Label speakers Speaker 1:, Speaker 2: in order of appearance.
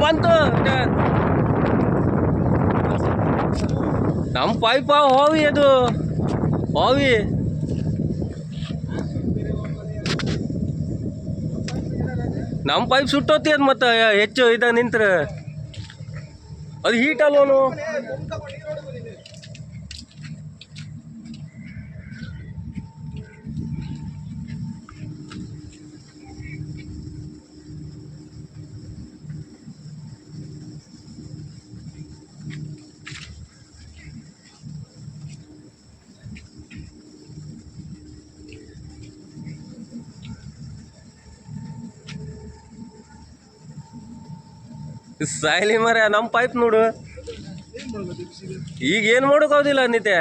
Speaker 1: ಬಂತು ನಮ್ಮ ಪೈಪ ಹೋವಿ ಅದು ಹೋವಿ ನಮ್ಮ ಪೈಪ್ ಸುಟ್ಟೋತಿ ಅದು ಮತ್ತೆ ಹೆಚ್ಚು ಇದ ನಿಂತ್ರೆ ಅದು ಹೀಟ್ ಅಲ್ವನು ಸಾಯ್ಲಿ ಮರ ನಮ್ಮ ಪೈಪ್ ನೋಡು ಈಗ ಏನು ಮಾಡೋಕ್ಕಾಗೋದಿಲ್ಲ ನಿತ್ಯ